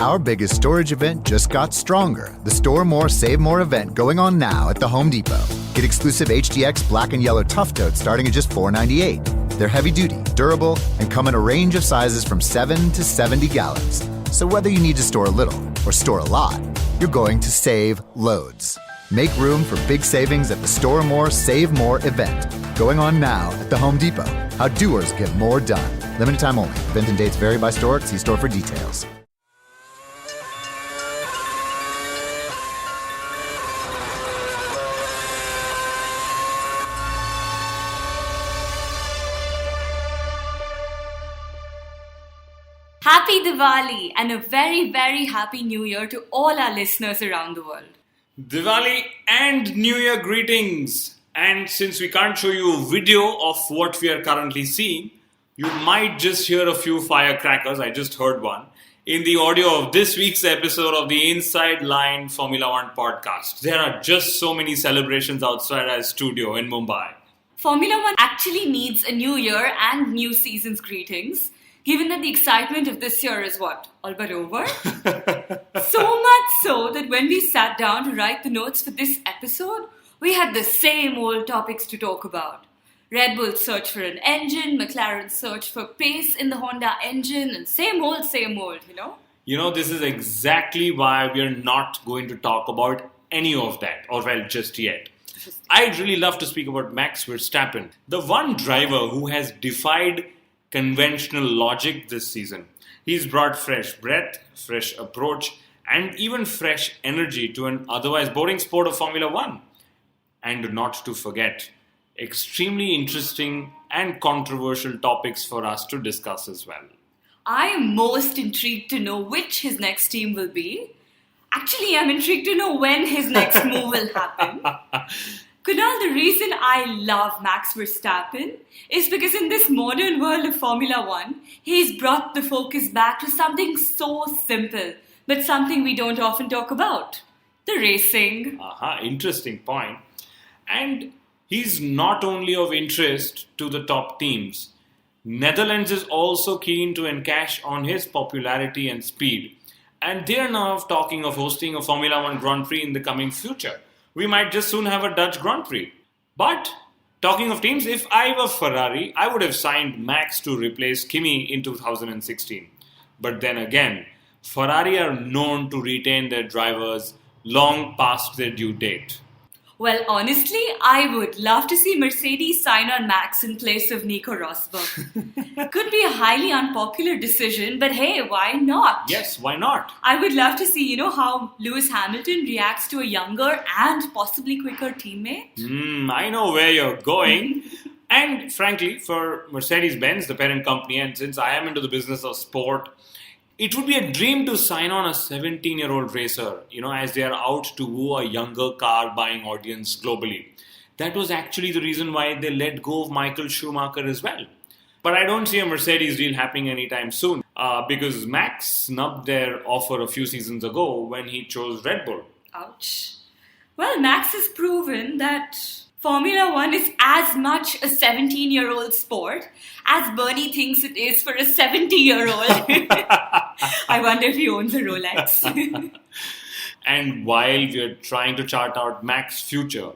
Our biggest storage event just got stronger. The Store More, Save More event going on now at the Home Depot. Get exclusive HDX black and yellow Tough Totes starting at just $4.98. They're heavy duty, durable, and come in a range of sizes from 7 to 70 gallons. So whether you need to store a little or store a lot, you're going to save loads. Make room for big savings at the Store More, Save More event going on now at the Home Depot. How doers get more done. Limited time only. Event and dates vary by store. See store for details. Happy Diwali and a very, very happy New Year to all our listeners around the world. Diwali and New Year greetings. And since we can't show you a video of what we are currently seeing, you might just hear a few firecrackers. I just heard one in the audio of this week's episode of the Inside Line Formula One podcast. There are just so many celebrations outside our studio in Mumbai. Formula One actually needs a new year and new season's greetings, given that the excitement of this year is what? All but over? So much so that when we sat down to write the notes for this episode, we had the same old topics to talk about. Red Bull's search for an engine, McLaren's search for pace in the Honda engine, and same old, you know? You know, this is exactly why we are not going to talk about any of that, or well, just yet. I'd really love to speak about Max Verstappen, the one driver who has defied conventional logic this season. He's brought fresh breath, fresh approach, and even fresh energy to an otherwise boring sport of Formula One. And not to forget, extremely interesting and controversial topics for us to discuss as well. I am most intrigued to know which his next team will be. Actually, I'm intrigued to know when his next move will happen. Kunal, the reason I love Max Verstappen is because in this modern world of Formula One, he's brought the focus back to something so simple, but something we don't often talk about. The racing. Interesting point. And he's not only of interest to the top teams. Netherlands is also keen to encash on his popularity and speed. And they are now talking of hosting a Formula One Grand Prix in the coming future. We might just soon have a Dutch Grand Prix. But, talking of teams, if I were Ferrari, I would have signed Max to replace Kimi in 2016. But then again, Ferrari are known to retain their drivers long past their due date. Well, honestly, I would love to see Mercedes sign on Max in place of Nico Rosberg. Could be a highly unpopular decision, but hey, why not? Yes, why not? I would love to see, how Lewis Hamilton reacts to a younger and possibly quicker teammate. I know where you're going. And frankly, for Mercedes-Benz, the parent company, and since I am into the business of sport, it would be a dream to sign on a 17-year-old racer, as they are out to woo a younger car-buying audience globally. That was actually the reason why they let go of Michael Schumacher as well. But I don't see a Mercedes deal happening anytime soon because Max snubbed their offer a few seasons ago when he chose Red Bull. Ouch. Well, Max has proven that Formula One is as much a 17-year-old sport as Bernie thinks it is for a 70-year-old. I wonder if he owns a Rolex. And while we are trying to chart out Max's future,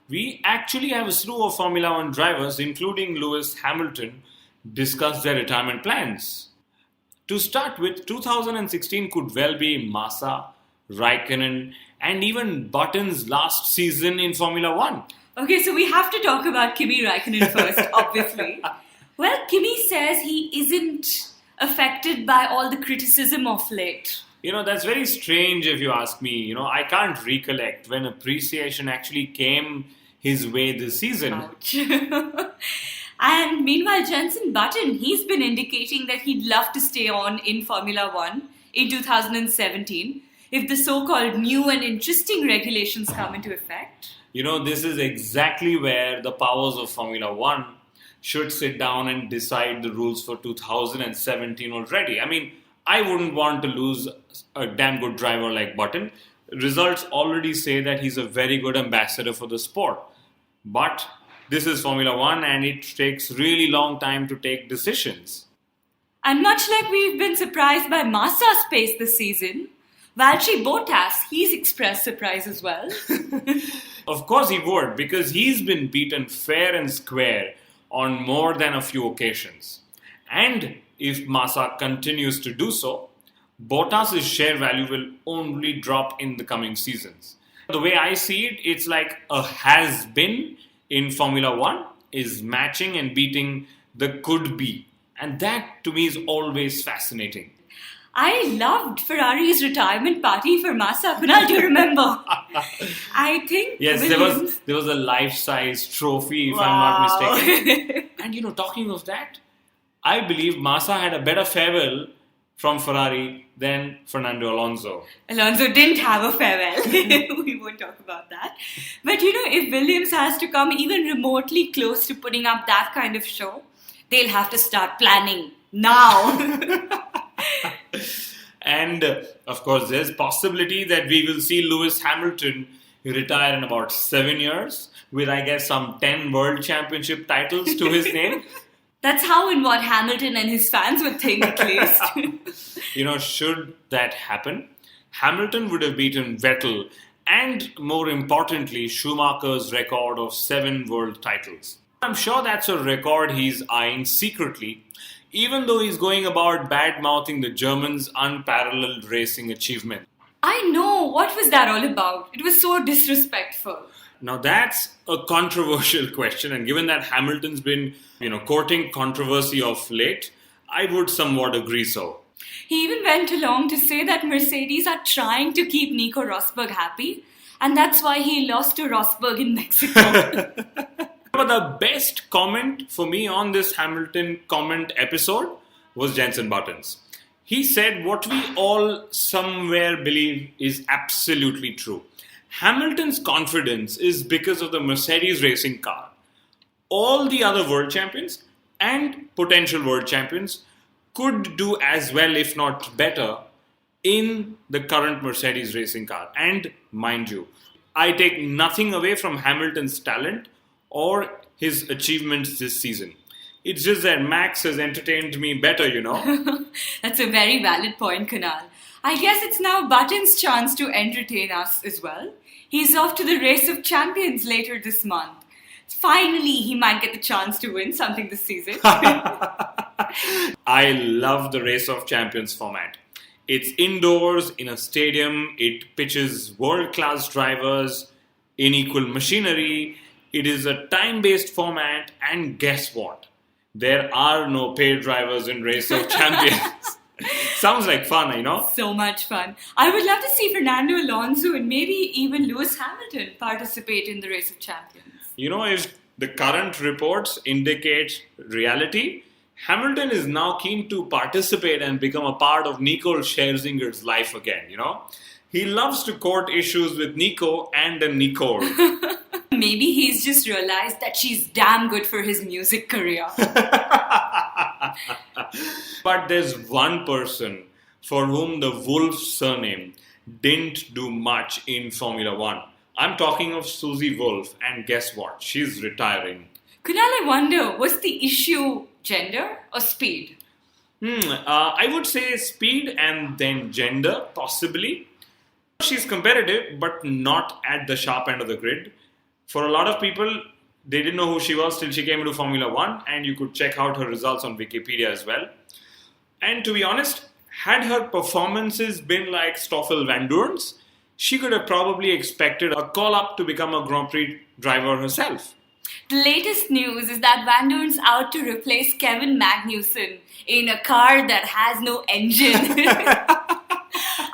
we actually have a slew of Formula One drivers, including Lewis Hamilton, discuss their retirement plans. To start with, 2016 could well be Massa, Raikkonen, and even Button's last season in Formula One. Okay, so we have to talk about Kimi Raikkonen first, obviously. Well, Kimi says he isn't affected by all the criticism of late. That's very strange if you ask me. I can't recollect when appreciation actually came his way this season. Ouch. And meanwhile, Jenson Button, he's been indicating that he'd love to stay on in Formula One in 2017 if the so-called new and interesting regulations come into effect. This is exactly where the powers of Formula One should sit down and decide the rules for 2017 already. I wouldn't want to lose a damn good driver like Button. Results already say that he's a very good ambassador for the sport. But this is Formula One and it takes really long time to take decisions. And much like we've been surprised by Massa's pace this season, Valtteri Bottas, he's expressed surprise as well. Of course he would, because he's been beaten fair and square on more than a few occasions. And if Massa continues to do so, Bottas' share value will only drop in the coming seasons. The way I see it, it's like a has-been in Formula 1 is matching and beating the could-be. And that, to me, is always fascinating. I loved Ferrari's retirement party for Massa. Kunal, do you remember? I think Yes, Williams... there was a life-size trophy, if Wow. I'm not mistaken. And talking of that, I believe Massa had a better farewell from Ferrari than Fernando Alonso. Alonso didn't have a farewell. We won't talk about that. But if Williams has to come even remotely close to putting up that kind of show, they'll have to start planning now. And of course, there's possibility that we will see Lewis Hamilton retire in about 7 years with, I guess, some 10 World Championship titles to his name. That's how and what Hamilton and his fans would think, at least. Should that happen, Hamilton would have beaten Vettel and, more importantly, Schumacher's record of 7 world titles. I'm sure that's a record he's eyeing secretly, even though he's going about bad-mouthing the Germans' unparalleled racing achievement. I know. What was that all about? It was so disrespectful. Now that's a controversial question, and given that Hamilton's been, courting controversy of late, I would somewhat agree so. He even went along to say that Mercedes are trying to keep Nico Rosberg happy, and that's why he lost to Rosberg in Mexico. But the best comment for me on this Hamilton comment episode was Jensen Button's. He said what we all somewhere believe is absolutely true. Hamilton's confidence is because of the Mercedes racing car. All the other world champions and potential world champions could do as well, if not better, in the current Mercedes racing car. And mind you, I take nothing away from Hamilton's talent or his achievements this season. It's just that Max has entertained me better, That's a very valid point, Kunal. I guess it's now Button's chance to entertain us as well. He's off to the Race of Champions later this month. Finally, he might get the chance to win something this season. I love the Race of Champions format. It's indoors, in a stadium, it pitches world-class drivers in equal machinery. It is a time-based format, and guess what? There are no paid drivers in Race of Champions. Sounds like fun, So much fun. I would love to see Fernando Alonso and maybe even Lewis Hamilton participate in the Race of Champions. If the current reports indicate reality, Hamilton is now keen to participate and become a part of Nicole Scherzinger's life again, He loves to court issues with Nico and a Nicole. Maybe he's just realized that she's damn good for his music career. But there's one person for whom the Wolf surname didn't do much in Formula 1. I'm talking of Susie Wolf, and guess what? She's retiring. Kunal, I wonder, was the issue gender or speed? I would say speed and then gender, possibly. She's competitive, but not at the sharp end of the grid. For a lot of people, they didn't know who she was till she came into Formula 1, and you could check out her results on Wikipedia as well. And to be honest, had her performances been like Stoffel Vandoorne's, she could have probably expected a call-up to become a Grand Prix driver herself. The latest news is that Vandoorne's out to replace Kevin Magnussen in a car that has no engine.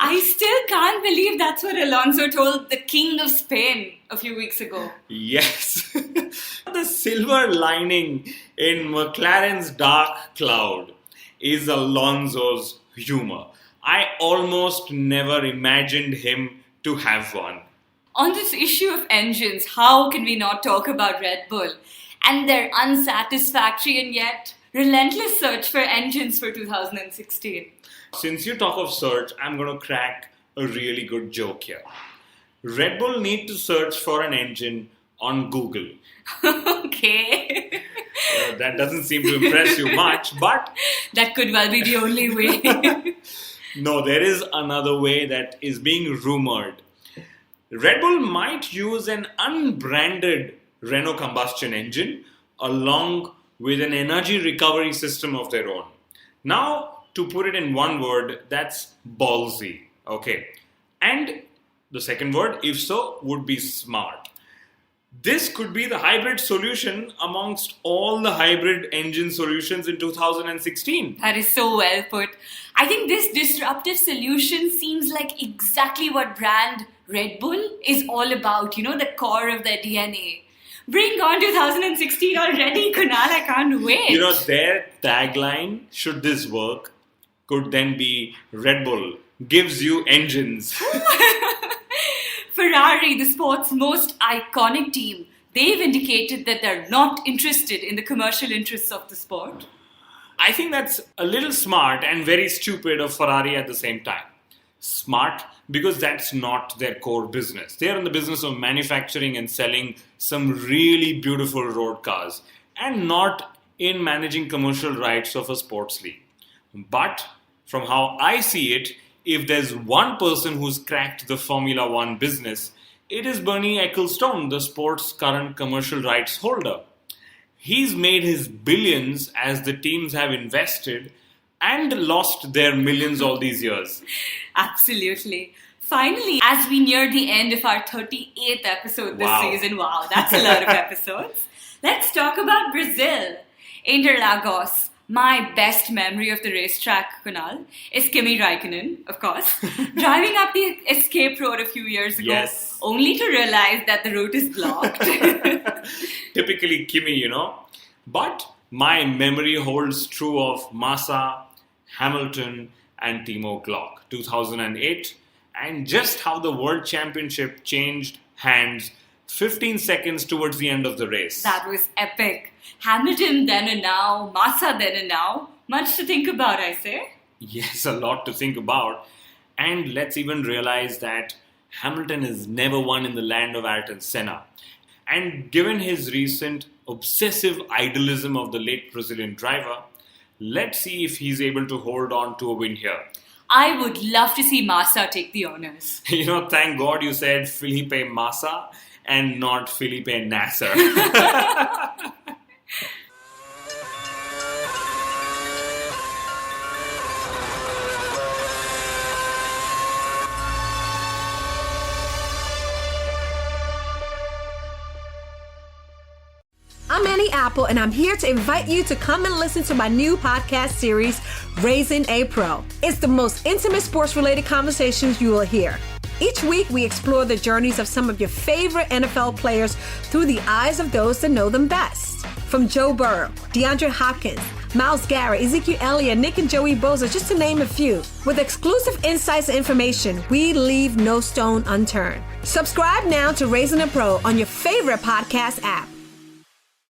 I still can't believe that's what Alonso told the King of Spain a few weeks ago. Yes. The silver lining in McLaren's dark cloud is Alonso's humor. I almost never imagined him to have one. On this issue of engines, how can we not talk about Red Bull and their unsatisfactory and yet relentless search for engines for 2016? Since you talk of search, I'm going to crack a really good joke here. Red Bull need to search for an engine on Google. Okay. That doesn't seem to impress you much, but That could well be the only way. no, there is another way that is being rumored. Red Bull might use an unbranded Renault combustion engine along with an energy recovery system of their own. Now, to put it in one word, that's ballsy. Okay. And the second word, if so, would be smart. This could be the hybrid solution amongst all the hybrid engine solutions in 2016. That is so well put. I think this disruptive solution seems like exactly what brand Red Bull is all about, the core of their DNA. Bring on 2016 already, Kunal, I can't wait. Their tagline, should this work, could then be Red Bull gives you engines. Ferrari, the sport's most iconic team, they've indicated that they're not interested in the commercial interests of the sport. I think that's a little smart and very stupid of Ferrari at the same time. Smart because that's not their core business. They're in the business of manufacturing and selling some really beautiful road cars and not in managing commercial rights of a sports league. But from how I see it, if there's one person who's cracked the Formula One business, it is Bernie Ecclestone, the sport's current commercial rights holder. He's made his billions as the teams have invested and lost their millions all these years. Absolutely. Finally, as we near the end of our 38th episode this season, wow, that's a lot of episodes, let's talk about Brazil. Interlagos. My best memory of the racetrack, Kunal, is Kimi Raikkonen, of course, driving up the escape road a few years ago, only to realize that the route is blocked. Typically Kimi, But my memory holds true of Massa, Hamilton, and Timo Glock, 2008, and just how the World Championship changed hands 15 seconds towards the end of the race. That was epic. Hamilton then and now, Massa then and now. Much to think about, I say. Yes, a lot to think about. And let's even realize that Hamilton has never won in the land of Ayrton Senna. And given his recent obsessive idolism of the late Brazilian driver, let's see if he's able to hold on to a win here. I would love to see Massa take the honors. Thank God you said Felipe Massa and not Felipe Nasser. I'm Annie Apple, and I'm here to invite you to come and listen to my new podcast series, Raising a Pro. It's the most intimate sports-related conversations you will hear. Each week, we explore the journeys of some of your favorite NFL players through the eyes of those that know them best. From Joe Burrow, DeAndre Hopkins, Myles Garrett, Ezekiel Elliott, Nick and Joey Bosa, just to name a few. With exclusive insights and information, we leave no stone unturned. Subscribe now to Raising a Pro on your favorite podcast app.